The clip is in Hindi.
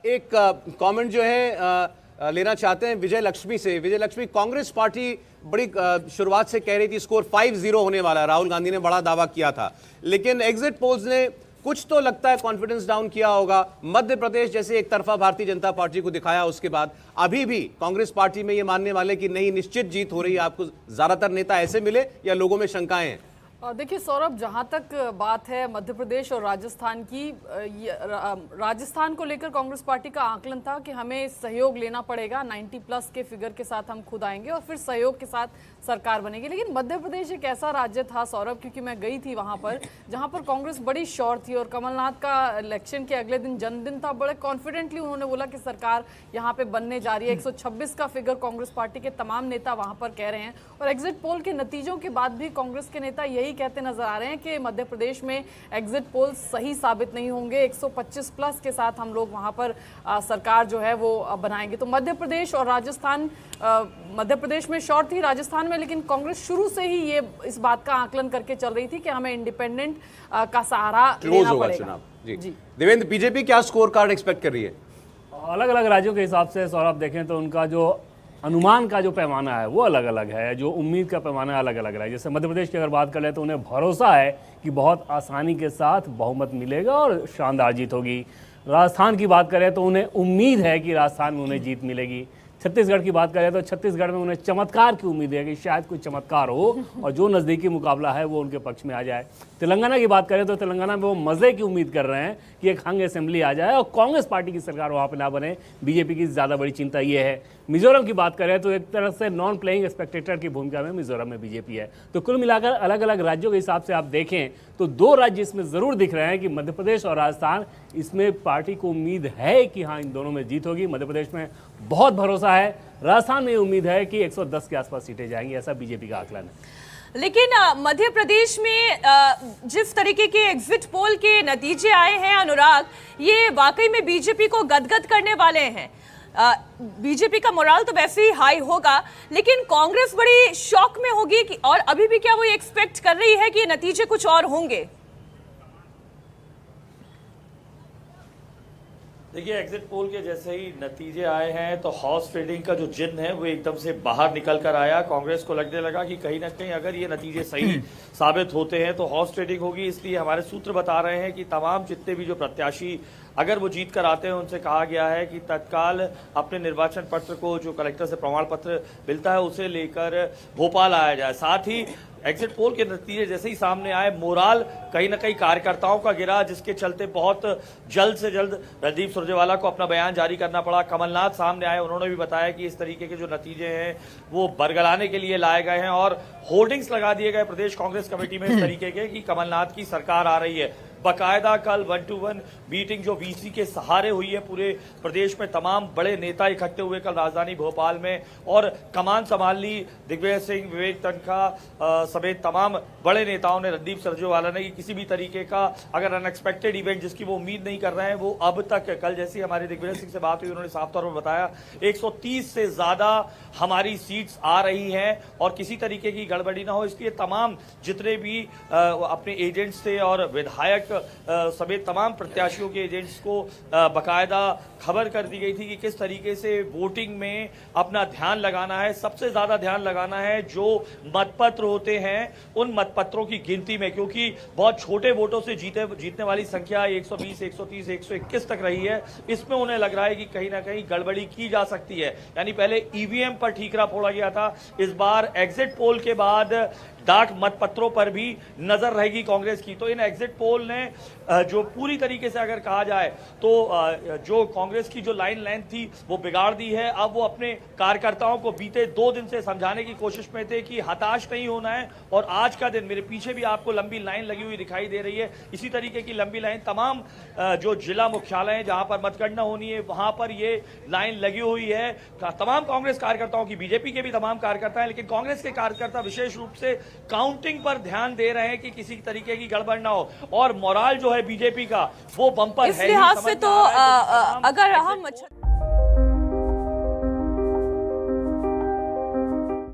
एक कमेंट जो है लेना चाहते हैं विजय लक्ष्मी से। विजय लक्ष्मी, कांग्रेस पार्टी बड़ी शुरुआत से कह रही थी स्कोर 5-0 होने वाला है, राहुल गांधी ने बड़ा दावा किया था, लेकिन एग्जिट पोल्स ने कुछ तो लगता है कॉन्फिडेंस डाउन किया होगा। मध्य प्रदेश जैसे एक तरफा भारतीय जनता पार्टी को दिखाया, उसके बाद अभी भी कांग्रेस पार्टी में ये मानने वाले कि नहीं निश्चित जीत हो रही है, आपको ज्यादातर नेता ऐसे मिले या लोगों में शंकाएं हैं? देखिए सौरभ, जहां तक बात है मध्य प्रदेश और राजस्थान की, राजस्थान को लेकर कांग्रेस पार्टी का आकलन था कि हमें सहयोग लेना पड़ेगा, 90+ के फिगर के साथ हम खुद आएंगे और फिर सहयोग के साथ सरकार बनेगी। लेकिन मध्य प्रदेश एक ऐसा राज्य था सौरभ, क्योंकि मैं गई थी वहां पर, जहां पर कांग्रेस बड़ी श्योर थी और कमलनाथ का इलेक्शन के अगले दिन जन्मदिन था, बड़े कॉन्फिडेंटली उन्होंने बोला कि सरकार यहाँ पे बनने जा रही है। 126 का फिगर कांग्रेस पार्टी के तमाम नेता वहां पर कह रहे हैं और एग्जिट पोल के नतीजों के बाद भी कांग्रेस के नेता यही कहते नजर आ रहे हैं कि मध्य प्रदेश में एग्जिट पोल सही साबित नहीं होंगे, 125+ के साथ हम लोग वहां पर सरकार जो है वो बनाएंगे। तो मध्य प्रदेश और राजस्थान, मध्य प्रदेश में शॉर्ट थी, राजस्थान में लेकिन कांग्रेस शुरू से ही ये इस बात का आकलन करके चल रही थी कि हमें इंडिपेंडेंट का सहारा लेना पड़ेगा। जी देवेंद्र, बीजेपी क्या स्कोर कार्ड एक्सपेक्ट कर रही है? अलग अलग राज्यों के हिसाब से सौरभ देखें तो उनका जो अनुमान का जो पैमाना है वो अलग अलग है, जो उम्मीद का पैमाना अलग अलग है। जैसे मध्य प्रदेश की अगर बात कर ले तो उन्हें भरोसा है कि बहुत आसानी के साथ बहुमत मिलेगा और शानदार जीत होगी। राजस्थान की बात करें तो उन्हें उम्मीद है कि राजस्थान में उन्हें जीत मिलेगी। छत्तीसगढ़ की बात करें तो छत्तीसगढ़ में उन्हें चमत्कार की उम्मीद है कि शायद कोई चमत्कार हो और जो नज़दीकी मुकाबला है वो उनके पक्ष में आ जाए। तेलंगाना की बात करें तो तेलंगाना में वो मज़े की उम्मीद कर रहे हैं कि एक हंग असेंबली आ जाए और कांग्रेस पार्टी की सरकार वहाँ पर ना बने। बीजेपी की ज़्यादा बड़ी चिंता ये है। मिजोरम की बात करें तो एक तरह से नॉन प्लेइंग स्पेक्टेटर की भूमिका में मिजोरम में बीजेपी है। तो कुल मिलाकर अलग अलग राज्यों के हिसाब से आप देखें तो दो राज्य इसमें ज़रूर दिख रहे हैं कि मध्य प्रदेश और राजस्थान, इसमें पार्टी को उम्मीद है कि हाँ इन दोनों में जीत होगी। मध्य प्रदेश में बहुत भरोसा है, राजस्थान में उम्मीद है कि 110 के आसपास सीटें जाएंगी, ऐसा बीजेपी का आकलन है। लेकिन मध्य प्रदेश में जिस तरीके के एग्जिट पोल के नतीजे आए हैं अनुराग, ये वाकई में बीजेपी को गदगद करने वाले हैं। बीजेपी का मोराल तो वैसे ही हाई होगा, लेकिन कांग्रेस बड़ी शॉक में होगी कि, और अभी भी क्या वो एक्सपेक्ट कर रही है कि ये नतीजे कुछ और होंगे? देखिए, एग्जिट पोल के जैसे ही नतीजे आए हैं तो हॉर्स ट्रेडिंग का जो जिन्न है वो एकदम से बाहर निकल कर आया। कांग्रेस को लगने लगा कि कहीं ना कहीं अगर ये नतीजे सही साबित होते हैं तो हॉर्स ट्रेडिंग होगी। इसलिए हमारे सूत्र बता रहे हैं कि तमाम जितने भी जो प्रत्याशी अगर वो जीत कर आते हैं उनसे कहा गया है कि तत्काल अपने निर्वाचन पत्र को, जो कलेक्टर से प्रमाण पत्र मिलता है, उसे लेकर भोपाल आया जाए। साथ ही एग्जिट पोल के नतीजे जैसे ही सामने आए, मोराल कहीं ना कहीं कार्यकर्ताओं का गिरा, जिसके चलते बहुत जल्द से जल्द रणदीप सुरजेवाला को अपना बयान जारी करना पड़ा। कमलनाथ सामने आए, उन्होंने भी बताया कि इस तरीके के जो नतीजे हैं वो बरगलाने के लिए लाए गए हैं और होर्डिंग्स लगा दिए गए प्रदेश कांग्रेस कमेटी में इस तरीके के कि कमलनाथ की सरकार आ रही है। बाकायदा कल 1-to-1 मीटिंग जो वीसी के सहारे हुई है पूरे प्रदेश में, तमाम बड़े नेता इकट्ठे हुए कल राजधानी भोपाल में और कमान संभाल ली दिग्विजय सिंह, विवेक तनखा समेत तमाम बड़े नेताओं ने, रणदीप सुरजेवाला ने, कि किसी भी तरीके का अगर अनएक्सपेक्टेड इवेंट जिसकी वो उम्मीद नहीं कर रहे हैं वो अब तक, कल जैसी हमारे दिग्विजय सिंह से बात हुई उन्होंने साफ तौर पर बताया 130 से ज्यादा हमारी सीट्स आ रही हैं और किसी तरीके की गड़बड़ी ना हो, इसलिए तमाम जितने भी अपने एजेंट्स थे और विधायक समेत तमाम प्रत्याशियों के एजेंट्स को बकायदा खबर कर दी गई थी कि किस तरीके से वोटिंग में अपना ध्यान लगाना है। सबसे ज्यादा ध्यान लगाना है जो मतपत्र होते हैं उन मतपत्रों की गिनती में, क्योंकि बहुत छोटे वोटों से जीतने वाली संख्या 120, 130, 121 तक रही है। इसमें उन्हें लग रहा है कि कहीं ना कहीं गड़बड़ी की जा सकती है। यानी पहले ईवीएम पर ठीकरा फोड़ा गया था, इस बार एग्जिट पोल के बाद डाक मतपत्रों पर भी नजर रहेगी कांग्रेस की। तो इन एग्जिट पोल ने जो पूरी तरीके से अगर कहा जाए तो जो कांग्रेस की जो लाइन लेंथ थी वो बिगाड़ दी है। अब वो अपने कार्यकर्ताओं को बीते 2 दिन से समझाने की कोशिश में थे कि हताश नहीं होना है और आज का दिन, मेरे पीछे भी आपको लंबी लाइन लगी हुई दिखाई दे रही है, इसी तरीके की लंबी लाइन तमाम जो जिला मुख्यालय है जहां पर मतगणना होनी है वहां पर ये लाइन लगी हुई है। तमाम कांग्रेस कार्यकर्ताओं की, बीजेपी के भी तमाम कार्यकर्ता हैं, लेकिन कांग्रेस के कार्यकर्ता विशेष रूप से काउंटिंग पर ध्यान दे रहे हैं कि किसी तरीके की गड़बड़ ना हो और मोराल जो है बीजेपी का वो बम्पर है। इस लिहाज से तो अगर हम